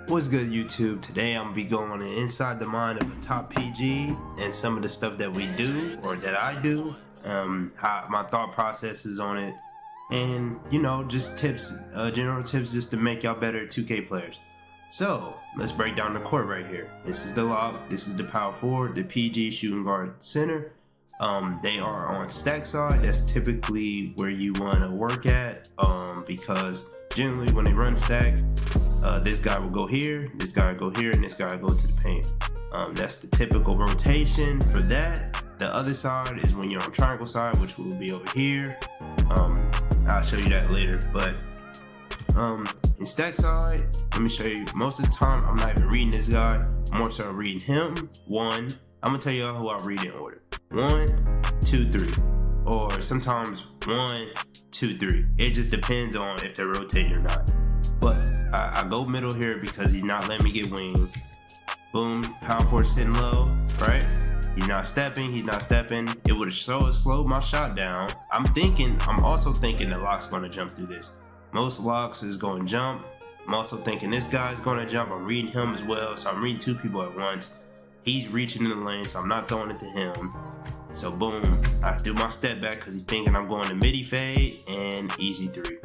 What's good, YouTube? Today I'm gonna be going inside the mind of a top PG and some of the stuff that we do or that I do, how my thought processes on it, and just tips, general tips just to make y'all better 2K players. So let's break down the court right here. This is the lock, this is the power forward, the PG shooting guard center. They are on stack side. That's typically where you want to work at, because generally when they run stack, this guy will go here, this guy will go here, and this guy will go to the paint. That's the typical rotation for that. The other side is when you're on triangle side, which will be over here. I'll show you that later. But in stack side, let me show you. Most of the time, I'm not even reading this guy. I'm more so reading him. I'm gonna tell you who I read in order. 1, 2, 3, or sometimes 1, 2, 3. It just depends on if they're rotating or not. But I go middle here because he's not letting me get wing. Boom, power forward sitting low, right? He's not stepping. It would have slowed my shot down. I'm also thinking the lock's gonna jump through this. Most locks is gonna jump. I'm also thinking this guy's gonna jump. I'm reading him as well, so I'm reading two people at once. He's reaching in the lane, so I'm not throwing it to him. So boom, I do my step back because he's thinking I'm going to midi fade and easy three.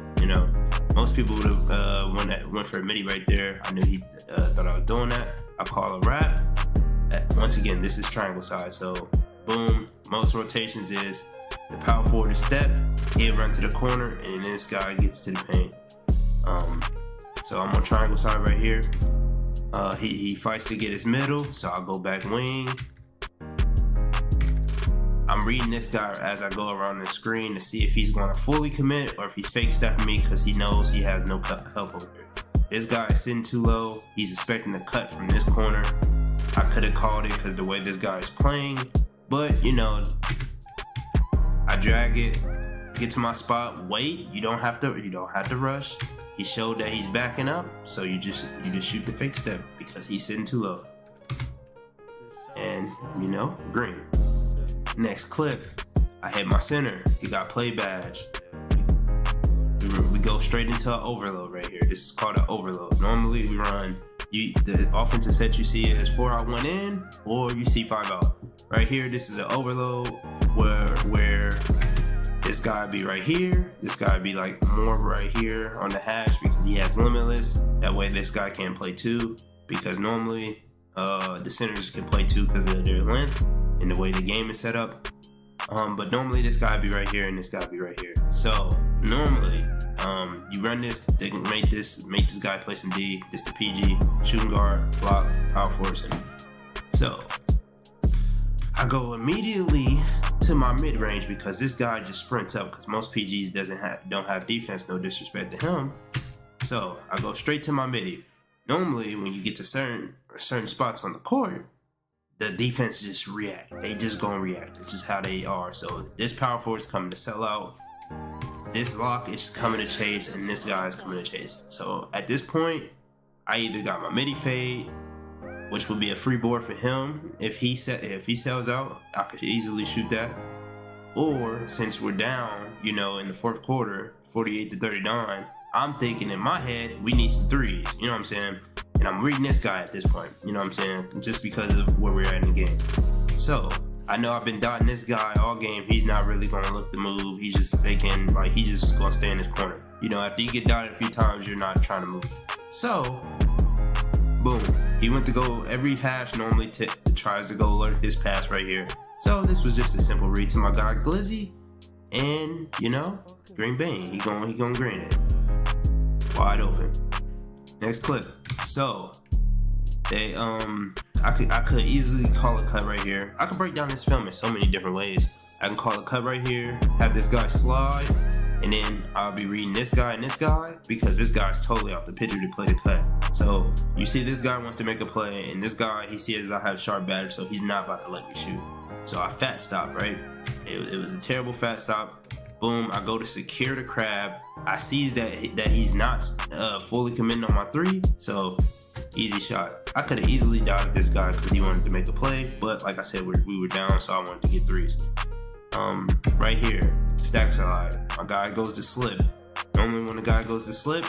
Most people would have went for a midi right there. I knew he thought I was doing that. I call a wrap. Once again, this is triangle side, so boom. Most rotations is the power forward to step, he'll run to the corner, and then this guy gets to the paint. So I'm on triangle side right here. He fights to get his middle, so I'll go back wing. I'm reading this guy as I go around the screen to see if he's going to fully commit or if he's fake stepping me because he knows he has no help over here. This guy is sitting too low. He's expecting to cut from this corner. I could have called it because the way this guy is playing, but I drag it, get to my spot, wait. You don't have to rush. He showed that he's backing up, so you just shoot the fake step because he's sitting too low. And green. Next clip, I hit my center. He got play badge. We go straight into an overload right here. This is called an overload. Normally we run, the offensive set you see is 4 out, 1 in, or you see 5 out. Right here, this is an overload where this guy be right here. This guy be like more right here on the hash because he has limitless. That way this guy can't play 2 because normally the centers can play 2 because of their length and the way the game is set up. But normally this guy be right here and this guy be right here. So normally you run this to make this guy play some D. This the PG, shooting guard, block, power forward center. So I go immediately to my mid range because this guy just sprints up because most PGs don't have defense. No disrespect to him. So I go straight to my midi. Normally when you get to certain spots on the court, the defense just react. They just gonna react. It's just how they are. So this power forward is coming to sell out. This lock is coming to chase, and this guy is coming to chase. So at this point, I either got my midi fade, which would be a free board for him. If he sells out, I could easily shoot that. Or since we're down, in the fourth quarter, 48-39, I'm thinking in my head we need some threes. You know what I'm saying? And I'm reading this guy at this point, just because of where we're at in the game. So I know I've been dotting this guy all game. He's not really gonna look to move. He's just faking, like he's just gonna stay in this corner. After you get dotted a few times, you're not trying to move. So, boom. He went to go every hash normally tries to go alert this pass right here. So this was just a simple read to my guy Glizzy, and green bang. He gonna green it. Wide open. Next clip. So they I could easily call a cut right here. I could break down this film in so many different ways. I can call a cut right here, have this guy slide, and then I'll be reading this guy and this guy because this guy's totally off the picture to play the cut. So you see this guy wants to make a play, and this guy, he sees I have sharp badge, so he's not about to let me shoot. So I fat stop, right? It was a terrible fat stop. Boom, I go to secure the crab. I sees that he's not fully committing on my 3, so easy shot. I could have easily dotted this guy because he wanted to make a play, but like I said, we were down, so I wanted to get 3s. Right here, stack side, my guy goes to slip. Normally when a guy goes to slip,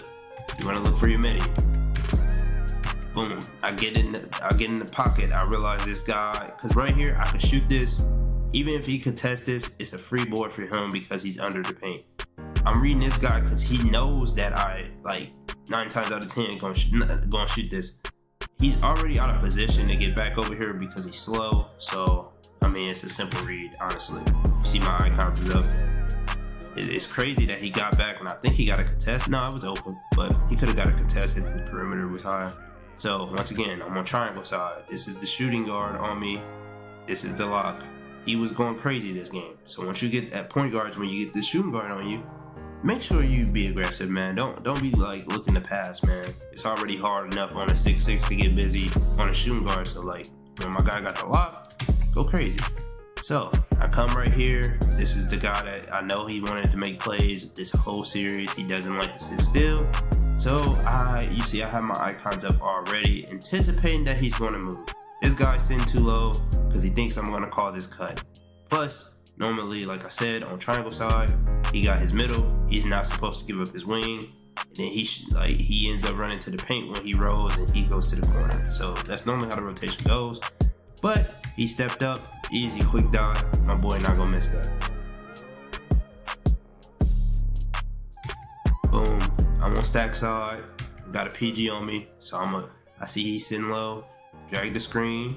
you want to look for your midi. Boom. I get in the pocket. I realize this guy, because right here I can shoot this. Even if he contest this, it's a free board for him because he's under the paint. I'm reading this guy because he knows that I, like, 9 times out of 10 gonna shoot this. He's already out of position to get back over here because he's slow. So, I mean, it's a simple read, honestly. You see my icons is up. It's crazy that he got back, and I think he got a contest. No, it was open, but he could have got a contest if his perimeter was high. So, once again, I'm on triangle side. This is the shooting guard on me. This is the lock. He was going crazy this game. So, once you get at point guards, when you get the shooting guard on you, make sure you be aggressive, man. Don't be like looking to pass, man. It's already hard enough on a 6'6" to get busy on a shooting guard. So like when my guy got the lock, go crazy. So I come right here. This is the guy that I know he wanted to make plays this whole series. He doesn't like to sit still. So you see I have my icons up already, anticipating that he's going to move. This guy's sitting too low because he thinks I'm going to call this cut. Plus, normally, like I said, on triangle side, he got his middle. He's not supposed to give up his wing. And then he ends up running to the paint when he rolls and he goes to the corner. So that's normally how the rotation goes. But he stepped up, easy, quick dot. My boy not gonna miss that. Boom. I'm on stack side. Got a PG on me. So I see he's sitting low. Drag the screen.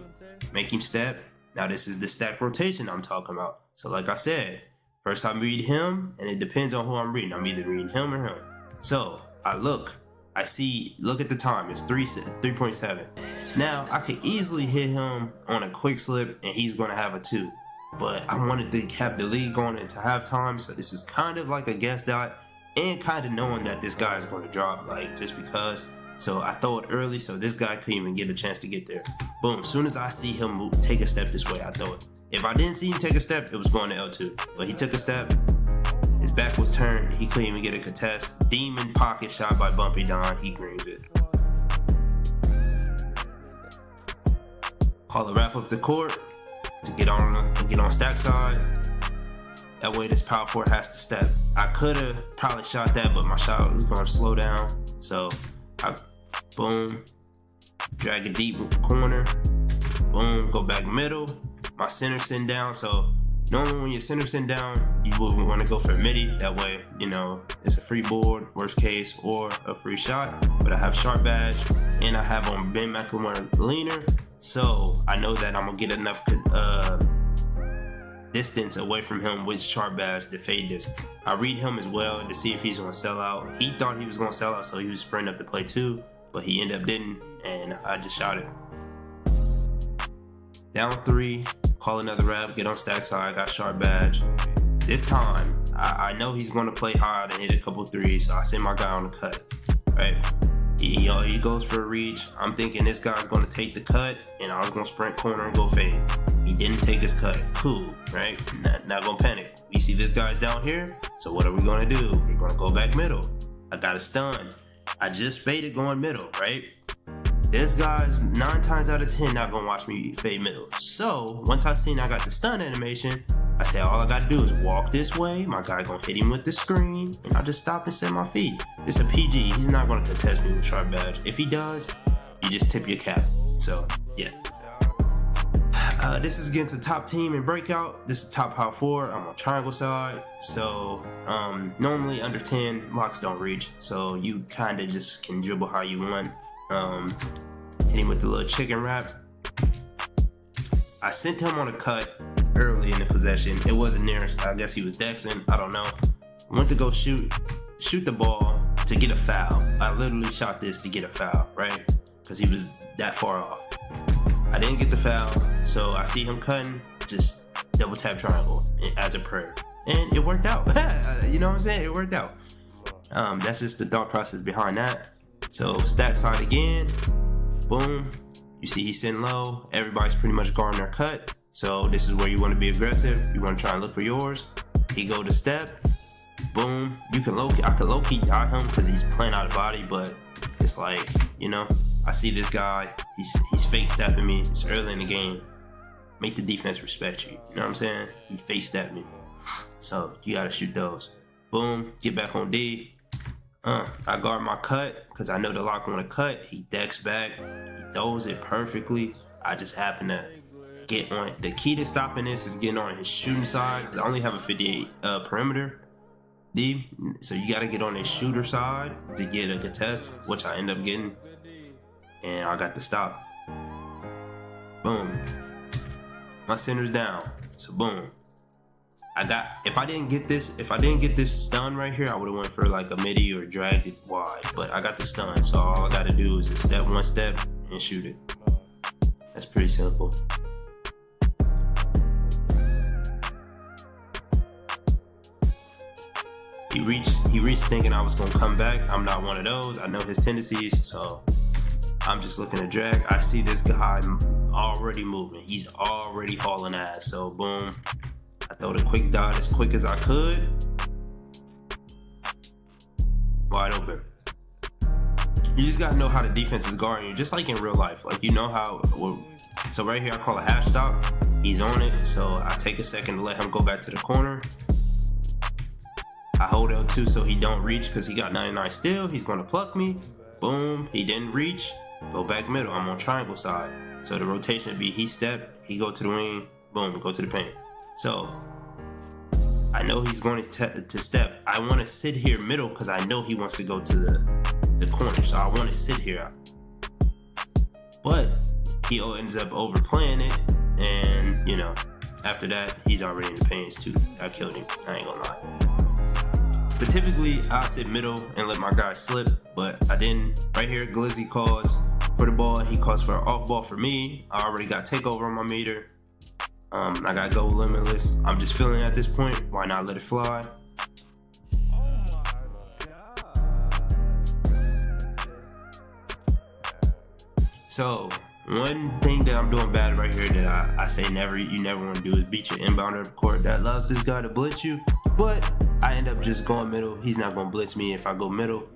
Make him step. Now this is the stack rotation I'm talking about. So like I said, first I read him, and it depends on who I'm reading. I'm either reading him or him. So I look at the time, it's 3.7. Now I could easily hit him on a quick slip and he's gonna have a 2. But I wanted to have the lead going into halftime, so this is kind of like a guess dot and kind of knowing that this guy is gonna drop, like just because. So I throw it early so this guy couldn't even get a chance to get there. Boom, as soon as I see him take a step this way, I throw it. If I didn't see him take a step, it was going to L2. But he took a step, his back was turned, he couldn't even get a contest. Demon pocket shot by Bumpy Don, he greened it. Call a wrap up the court to get on stack side. That way this power forward has to step. I could have probably shot that, but my shot was going to slow down. So I boom, drag it deep with the corner, boom, go back middle. My center sitting down, so normally when your center sitting down, you would want to go for a midi. That way, you know, it's a free board, worst case, or a free shot. But I have sharp badge, and I have on Ben McLemore leaner, so I know that I'm gonna get enough distance away from him with sharp badge to fade this. I read him as well to see if he's gonna sell out. He thought he was gonna sell out, so he was sprinting up to play 2, but he ended up didn't, and I just shot it. Down 3, call another rep, get on stack side, got sharp badge. This time, I know he's gonna play hard and hit a couple threes, so I send my guy on the cut, right? He goes for a reach. I'm thinking this guy's gonna take the cut, and I was gonna sprint corner and go fade. He didn't take his cut. Cool, right? Not gonna panic. We see this guy's down here, so what are we gonna do? We're gonna go back middle. I got a stun. I just faded going middle, right? This guy's 9 times out of 10 not gonna watch me fade middle. So once I seen I got the stun animation, I said all I gotta do is walk this way. My guy gonna hit him with the screen, and I just stop and set my feet. It's a PG. He's not gonna contest me with sharp badge. If he does, you just tip your cap. So yeah. This is against a top team in breakout. This is top power 4. I'm on triangle side. So normally under 10 locks don't reach. So you kind of just can dribble how you want. Hit him with the little chicken wrap. I sent him on a cut early in the possession. It wasn't near. I guess he was dexing. I don't know. Went to go shoot the ball to get a foul. I literally shot this to get a foul, right? Because he was that far off. I didn't get the foul, so I see him cutting, just double tap triangle as a prayer. And it worked out. You know what I'm saying? It worked out. That's just the thought process behind that. So stack side again, boom. You see he's sitting low. Everybody's pretty much guarding their cut. So this is where you want to be aggressive. You want to try and look for yours. He go to step, boom. I could low-key die him because he's playing out of body, but it's like, you know, I see this guy, he's fake stepping me. It's early in the game. Make the defense respect you. You know what I'm saying? He fake stepped me. So you gotta shoot those. Boom, get back on D. I guard my cut because I know the lock want to cut. He decks back. He throws it perfectly. I just happen to get on. The key to stopping this is getting on his shooting side because I only have a 58 perimeter. So you got to get on his shooter side to get a contest, which I end up getting. And I got the stop. Boom. My center's down. So boom. If I didn't get this stun right here, I would have went for like a midi or dragged it wide. But I got the stun, so all I gotta do is just step one step and shoot it. That's pretty simple. He reached thinking I was gonna come back. I'm not one of those. I know his tendencies, so I'm just looking to drag. I see this guy already moving. He's already hauling ass. So boom. I throw the quick dot as quick as I could. Wide open. You just gotta know how the defense is guarding you, just like in real life. Like you know how. So right here I call a half stop. He's on it, so I take a second to let him go back to the corner. I hold L2 so he don't reach because he got 99 still. He's gonna pluck me. Boom. He didn't reach. Go back middle. I'm on triangle side. So the rotation would be he step, he go to the wing. Boom. Go to the paint. So I know he's going to step. I want to sit here middle because I know he wants to go to the corner. So I want to sit here. But he ends up overplaying it. And, you know, after that, he's already in the paint too. I killed him. I ain't gonna lie. But typically, I sit middle and let my guy slip. But I didn't. Right here, Glizzy calls for the ball. He calls for an off ball for me. I already got takeover on my meter. I got go limitless. I'm just feeling at this point. Why not let it fly? So one thing that I'm doing bad right here that I say you never want to do is beat your inbounder court that allows this guy to blitz you. But I end up just going middle. He's not gonna blitz me if I go middle.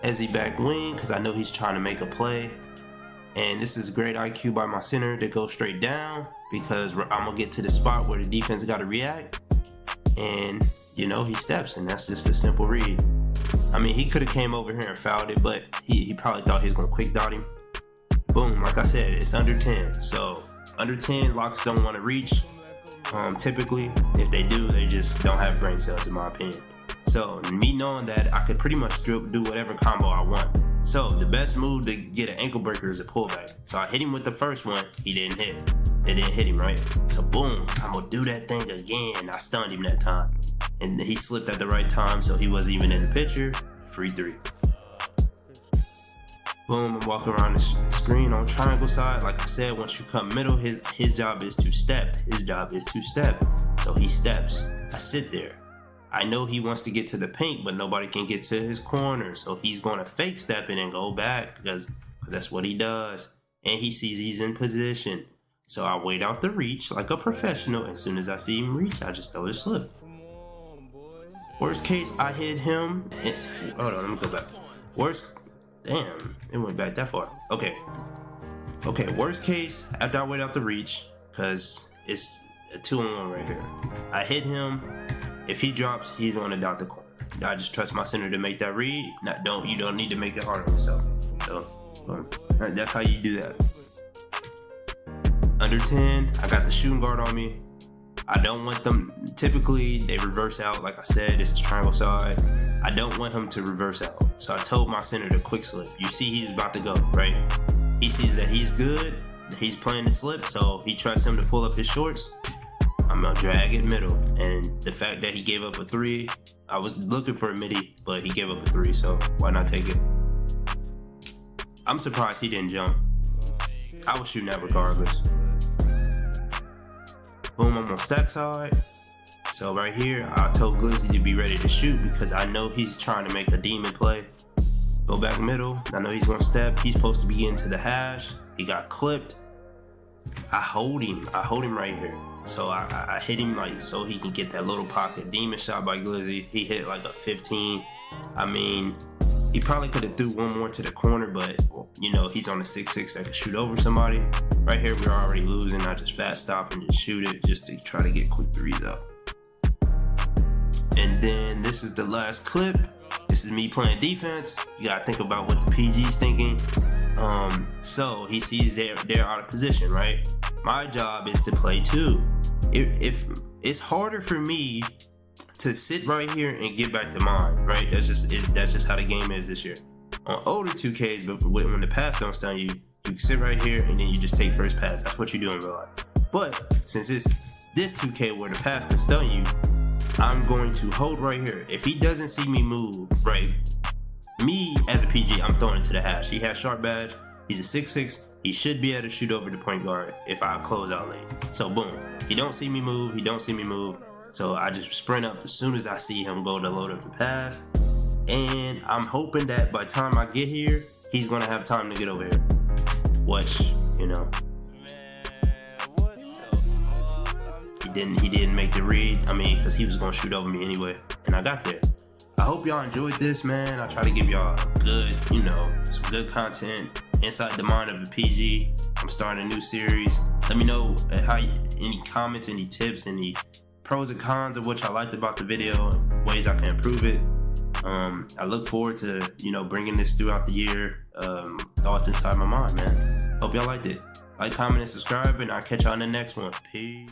As he back wing, because I know he's trying to make a play. And this is great IQ by my center to go straight down because I'm gonna get to the spot where the defense got to react. And you know, he steps, and that's just a simple read. I mean, he could have came over here and fouled it, but he probably thought he was gonna quick dot him. Boom, like I said, it's under 10. So under 10, locks don't want to reach. Typically, if they do, they just don't have brain cells, in my opinion. So me knowing that, I could pretty much do whatever combo I want. So the best move to get an ankle breaker is a pullback. So I hit him with the first one, he didn't hit. It didn't hit him, right? So boom, I'm gonna do that thing again. I stunned him that time. And he slipped at the right time, so he wasn't even in the picture. Free three. Boom, I'm walking around the screen on triangle side. Like I said, once you come middle, his job is to step. His job is to step. So he steps. I sit there. I know he wants to get to the paint, but nobody can get to his corner. So he's going to fake step it and go back because that's what he does. And he sees he's in position. So I wait out the reach like a professional. As soon as I see him reach, I just throw the slip. Worst case, I hit him. Hold on, let me go back. Damn, it went back that far. Okay, worst case, after I wait out the reach, because it's a 2-on-1 right here. I hit him. If he drops, he's gonna dot the corner. I just trust my center to make that read. You don't need to make it hard on yourself. So that's how you do that. Under 10, I got the shooting guard on me. I don't want them, typically they reverse out. Like I said, this is triangle side. I don't want him to reverse out. So I told my center to quick slip. You see he's about to go, right? He sees that he's good. He's playing the slip, so he trusts him to pull up his shorts. I'm gonna drag it middle. And the fact that he gave up a 3, I was looking for a midi, but he gave up a 3, so why not take it? I'm surprised he didn't jump. I was shooting that regardless. Boom, I'm on stack side. So right here, I told Glizzy to be ready to shoot because I know he's trying to make a demon play. Go back middle. I know he's gonna step. He's supposed to be into the hash. He got clipped. I hold him right here. So I hit him like so he can get that little pocket demon shot by Glizzy. He hit like a 15. I mean, he probably could have threw one more to the corner, but you know, he's on a 6'6" that can shoot over somebody. Right here, we're already losing. I just fast stop and just shoot it just to try to get quick threes up. And then this is the last clip. This is me playing defense. You gotta think about what the PG's thinking. So he sees they're out of position, right? My job is to play too. If it's harder for me to sit right here and get back to mine, right? That's just how the game is this year. On older 2Ks, but when the pass don't stun you, you can sit right here and then you just take first pass. That's what you do in real life. But since it's this 2K where the pass can stun you, I'm going to hold right here. If he doesn't see me move, right? Me as a PG, I'm throwing it to the hash. He has sharp badge. He's a 6'6". He should be able to shoot over the point guard if I close out lane. So boom, he don't see me move. He don't see me move. So I just sprint up as soon as I see him go to load up the pass. And I'm hoping that by the time I get here, he's gonna have time to get over here. Which, you know, he didn't make the read. I mean, because he was gonna shoot over me anyway, and I got there. I hope y'all enjoyed this, man. I try to give y'all good, you know, some good content inside the mind of the PG. I'm starting a new series. Let me know any comments, any tips, any pros and cons of what y'all liked about the video, ways I can improve it. I look forward to, you know, bringing this throughout the year. Thoughts inside my mind, man. Hope y'all liked it. Like, comment, and subscribe, and I'll catch y'all in the next one. Peace.